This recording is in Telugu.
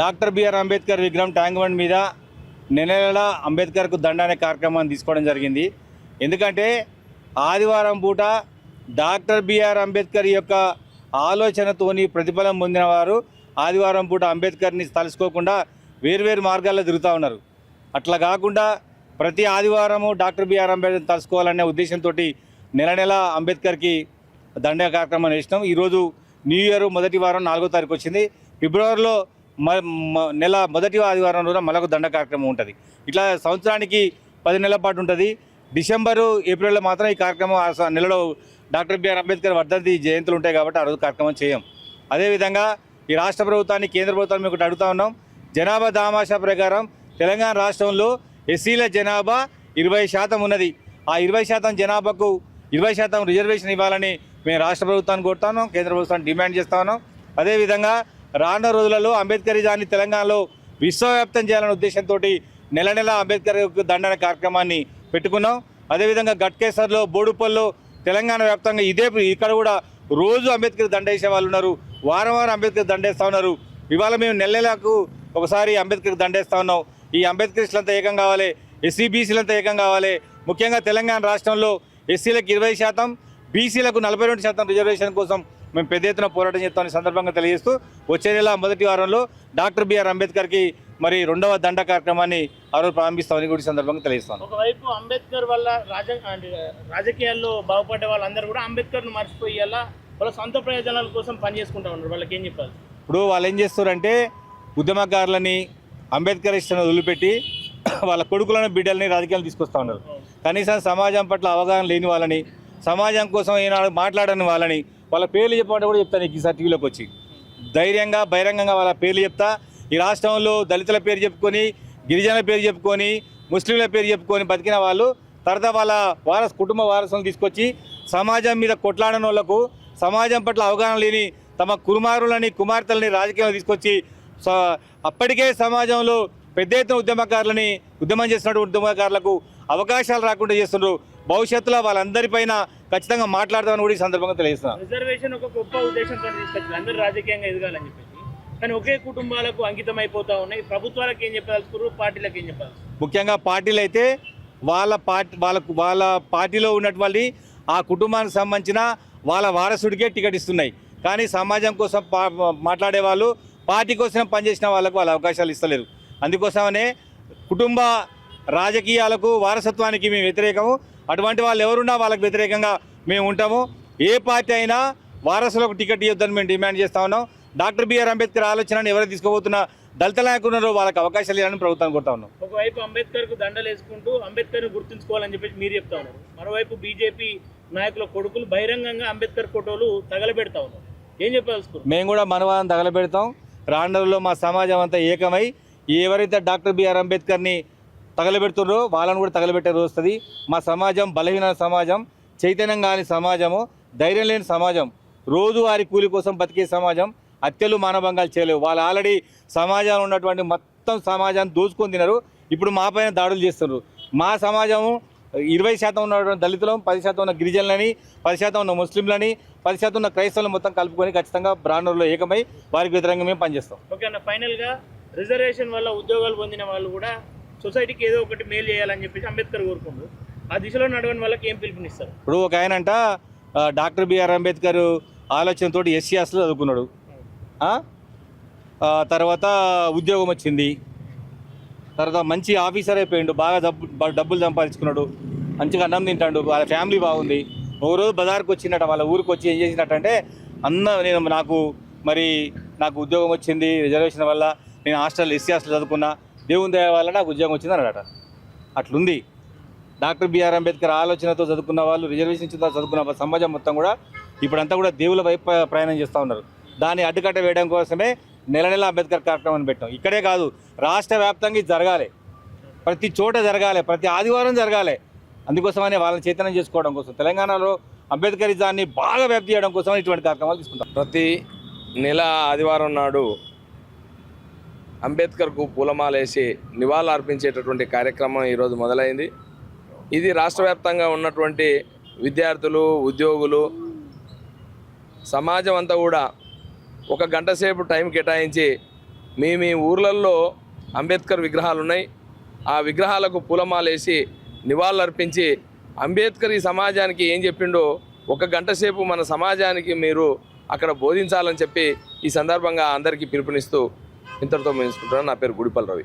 డాక్టర్ బిఆర్ అంబేద్కర్ విగ్రహం ట్యాంక్ బండ్ మీద నెల అంబేద్కర్కు దండ అనే కార్యక్రమాన్ని తీసుకోవడం జరిగింది. ఎందుకంటే ఆదివారం పూట డాక్టర్ బిఆర్ అంబేద్కర్ యొక్క ఆలోచనతోని ప్రతిఫలం పొందిన వారు ఆదివారం పూట అంబేద్కర్ని తలుసుకోకుండా వేర్వేరు మార్గాల్లో తిరుగుతూ ఉన్నారు. అట్లా కాకుండా ప్రతి ఆదివారము డాక్టర్ బిఆర్ అంబేద్కర్ తలుసుకోవాలనే ఉద్దేశంతో నెల అంబేద్కర్కి దండ కార్యక్రమాన్ని వేసినాం. ఈరోజు న్యూ ఇయర్ మొదటి వారం 4వ తారీఖు వచ్చింది. ఫిబ్రవరిలో నెల మొదటి ఆదివారం రోజున మరొక దండ కార్యక్రమం ఉంటుంది. ఇట్లా సంవత్సరానికి 10 నెలల పాటు ఉంటుంది. డిసెంబరు ఏప్రిల్లో మాత్రం ఈ కార్యక్రమం నెలలో డాక్టర్ బిఆర్ అంబేద్కర్ వర్ధంతి జయంతులు ఉంటాయి కాబట్టి ఆ రోజు కార్యక్రమం చేయం. అదేవిధంగా ఈ రాష్ట్ర ప్రభుత్వాన్ని కేంద్ర ప్రభుత్వాన్ని మేము అడుగుతా ఉన్నాం. జనాభా దామాషా ప్రకారం తెలంగాణ రాష్ట్రంలో ఎస్సీల జనాభా 20% ఉన్నది. ఆ 20% జనాభాకు 20% రిజర్వేషన్ ఇవ్వాలని మేము రాష్ట్ర ప్రభుత్వాన్ని కోరుతాను, కేంద్ర ప్రభుత్వాన్ని డిమాండ్ చేస్తా ఉన్నాం. అదేవిధంగా రానున్న రోజులలో అంబేద్కరిజాన్ని తెలంగాణలో విశ్వవ్యాప్తం చేయాలనే ఉద్దేశంతో నెల అంబేద్కర్ దండన కార్యక్రమాన్ని పెట్టుకున్నాం. అదేవిధంగా గట్కేసర్లో, బోడుపల్లో తెలంగాణ వ్యాప్తంగా ఇక్కడ కూడా రోజు అంబేద్కర్ దండ వేసే వాళ్ళు ఉన్నారు. వారం అంబేద్కర్ దండేస్తూ ఉన్నారు. ఇవాళ మేము నెలకు ఒకసారి అంబేద్కర్ దండేస్తూ ఉన్నాం. ఈ అంబేద్కరిస్టులంతా ఏకం కావాలి, ఎస్సీ బీసీలంతా ఏకం కావాలి. ముఖ్యంగా తెలంగాణ రాష్ట్రంలో ఎస్సీలకు 20%, బీసీలకు 42% రిజర్వేషన్ కోసం మేము పెద్ద ఎత్తున పోరాటం చేస్తామని సందర్భంగా తెలియజేస్తూ వచ్చే నెల మొదటి వారంలో డాక్టర్ బిఆర్ అంబేద్కర్కి మరి 2వ దండ కార్యక్రమాన్ని ఆ రోజు ప్రారంభిస్తామని కూడా సందర్భంగా తెలియజేస్తాను. ఒకవైపు అంబేద్కర్ వల్ల రాజకీయాల్లో బాగుపడ్డ వాళ్ళందరూ కూడా అంబేద్కర్ను మర్చిపోయి వాళ్ళ సొంత ప్రయోజనాల కోసం పనిచేసుకుంటా ఉన్నారు. వాళ్ళకి ఏం చెప్పాలి? ఇప్పుడు వాళ్ళు ఏం చేస్తారంటే ఉద్యమకారులని అంబేద్కరిస్టులను వదిలిపెట్టి వాళ్ళ కొడుకులను బిడ్డలని రాజకీయాలు తీసుకొస్తూ ఉన్నారు. కనీసం సమాజం పట్ల అవగాహన లేని వాళ్ళని, సమాజం కోసం ఏనాడు మాట్లాడని వాళ్ళని వాళ్ళ పేర్లు చెప్పమంటే కూడా చెప్తాను. ఈసారి టీవీలోకి వచ్చి ధైర్యంగా బహిరంగంగా వాళ్ళ పేర్లు చెప్తా. ఈ రాష్ట్రంలో దళితుల పేరు చెప్పుకొని, గిరిజనుల పేరు చెప్పుకొని, ముస్లింల పేరు చెప్పుకొని బతికిన వాళ్ళు తర్వాత వాళ్ళ కుటుంబ వారసులను తీసుకొచ్చి సమాజం మీద కొట్లాడని వాళ్ళకు, సమాజం పట్ల అవగాహన లేని తమ కుమారులని కుమార్తెలని రాజకీయాలు తీసుకొచ్చి అప్పటికే సమాజంలో పెద్ద ఎత్తున ఉద్యమం చేస్తున్నటువంటి ఉద్యమకారులకు అవకాశాలు రాకుండా చేస్తున్నారు. భవిష్యత్తులో వాళ్ళందరిపైన ఖచ్చితంగా మాట్లాడతామని కూడా ఈ సందర్భంగా తెలియజేస్తున్నాను. రిజర్వేషన్ ఒక గొప్ప ఉద్దేశంతో తీసుకొచ్చింది, అందరూ రాజకీయంగా ఎదగాలని చెప్పేసి. కానీ ఒకే కుటుంబాలకు అంకితం అయిపోతూ ఉన్నాయి. ప్రభుత్వాలకు ఏం చెప్పాల్సుకున్నారు, పార్టీలకు ఏం చెప్పాలి? ముఖ్యంగా పార్టీలు అయితే వాళ్ళ పార్టీలో ఉన్నటువంటి ఆ కుటుంబానికి సంబంధించిన వాళ్ళ వారసుడికే టికెట్ ఇస్తున్నాయి. కానీ సమాజం కోసం మాట్లాడే వాళ్ళు, పార్టీ కోసం పనిచేసిన వాళ్ళకు వాళ్ళ అవకాశాలు ఇస్తలేరు. అందుకోసమనే కుటుంబ రాజకీయాలకు, వారసత్వానికి మేము వ్యతిరేకము. అటువంటి వాళ్ళు ఎవరున్నా వాళ్ళకి వ్యతిరేకంగా మేము ఉంటాము. ఏ పార్టీ అయినా వారసులకు టికెట్ ఇవ్వద్దని మేము డిమాండ్ చేస్తూ ఉన్నాం. డాక్టర్ బిఆర్ అంబేద్కర్ ఆలోచనను ఎవరు తీసుకోబోతున్నా దళిత నాయకున్నారో వాళ్ళకి అవకాశాలు ఇవ్వాలని ప్రభుత్వాన్ని కోరుతా ఉన్నాం. ఒకవైపు అంబేద్కర్కు దండలు వేసుకుంటూ అంబేద్కర్ని గుర్తుంచుకోవాలని చెప్పేసి మీరు చెప్తా ఉన్నారు. మరోవైపు బీజేపీ నాయకుల కొడుకులు బహిరంగంగా అంబేద్కర్ ఫోటోలు తగలబెడతా ఉన్నారు. ఏం చెప్పాల్సుకున్నారు? మేము కూడా మనవాదం తగలబెడతాం. రాండర్లో మా సమాజం అంతా ఏకమై ఎవరైతే డాక్టర్ బిఆర్ అంబేద్కర్ని తగలబెడుతున్నారో వాళ్ళని కూడా తగలబెట్టే రోజు వస్తుంది. మా సమాజం బలహీన సమాజం, చైతన్యం కాని సమాజము, ధైర్యం లేని సమాజం, రోజువారీ కూలి కోసం బతికే సమాజం, హత్యలు మానభంగాలు చేయలేవు. వాళ్ళు ఆల్రెడీ సమాజంలో ఉన్నటువంటి మొత్తం సమాజాన్ని దోచుకొని తిన్నారు. ఇప్పుడు మా పైన దాడులు చేస్తున్నారు. మా సమాజము 20% ఉన్నటువంటి దళితులం, 10% ఉన్న గిరిజనులని, 10% ఉన్న ముస్లింలని, 10% ఉన్న క్రైస్తవులను మొత్తం కలుపుకొని ఖచ్చితంగా బ్రాండర్లో ఏకమై వారికి వ్యతిరేకంగా మేము పనిచేస్తాం. ఓకే అన్న, ఫైనల్గా రిజర్వేషన్ వల్ల ఉద్యోగాలు పొందిన వాళ్ళు కూడా సొసైటీకి ఏదో ఒకటి మేలు చేయాలని చెప్పేసి అంబేద్కర్ కోరుకుంటారు. ఆ దిశలో నడవని వాళ్ళకి ఏం పిలుపునిస్తారు? ఇప్పుడు ఒక ఆయనంట డాక్టర్ బిఆర్ అంబేద్కర్ ఆలోచనతో ఎస్సీఎస్లో చదువుకున్నాడు. తర్వాత ఉద్యోగం వచ్చింది, తర్వాత మంచి ఆఫీసర్ అయిపోయిండు, బాగా డబ్బులు సంపాదించుకున్నాడు, మంచిగా అన్నం తింటాడు, వాళ్ళ ఫ్యామిలీ బాగుంది. ఒక రోజు బజార్కి వచ్చినట్ట, వాళ్ళ ఊరికి వచ్చి ఏం చేసినట్టంటే నాకు ఉద్యోగం వచ్చింది రిజర్వేషన్ వల్ల, నేను ఎస్సీ హాస్టల్ చదువుకున్నా, దేవుని దయ వల్ల నాకు ఉద్యోగం వచ్చింది అన్నట. అట్లుంది. డాక్టర్ బిఆర్ అంబేద్కర్ ఆలోచనతో చదువుకున్న వాళ్ళు, రిజర్వేషన్ చదువుకున్న సమాజం మొత్తం కూడా ఇప్పుడంతా కూడా దేవుల వైపు ప్రయాణం చేస్తూ ఉన్నారు. దాన్ని అడ్డుకట్ట వేయడం కోసమే నెల అంబేద్కర్ కార్యక్రమాన్ని పెట్టాం. ఇక్కడే కాదు, రాష్ట్ర వ్యాప్తంగా ఇది జరగాలి, ప్రతి చోట జరగాలి, ప్రతి ఆదివారం జరగాలి. అందుకోసమనే వాళ్ళని చైతన్యం చేసుకోవడం కోసం, తెలంగాణలో అంబేద్కరిజాన్ని బాగా వ్యాప్తి చేయడం కోసం ఇటువంటి కార్యక్రమాలు తీసుకుంటాం. ప్రతి నెల ఆదివారం నాడు అంబేద్కర్కు పూలమాలేసి నివాళులు అర్పించేటటువంటి కార్యక్రమం ఈరోజు మొదలైంది. ఇది రాష్ట్ర వ్యాప్తంగా ఉన్నటువంటి విద్యార్థులు, ఉద్యోగులు, సమాజం అంతా కూడా 1 గంట సేపు టైం కేటాయించి మీ ఊర్లల్లో అంబేద్కర్ విగ్రహాలు ఉన్నాయి, ఆ విగ్రహాలకు పూలమాలేసి నివాళులర్పించి అంబేద్కర్ ఈ సమాజానికి ఏం చెప్పిండో 1 గంట సేపు మన సమాజానికి మీరు అక్కడ బోధించాలని చెప్పి ఈ సందర్భంగా అందరికీ పిలుపునిస్తూ ఇంతటితో ముగించుకుంటున్నాను. నా పేరు గుడిపల్లి రవి.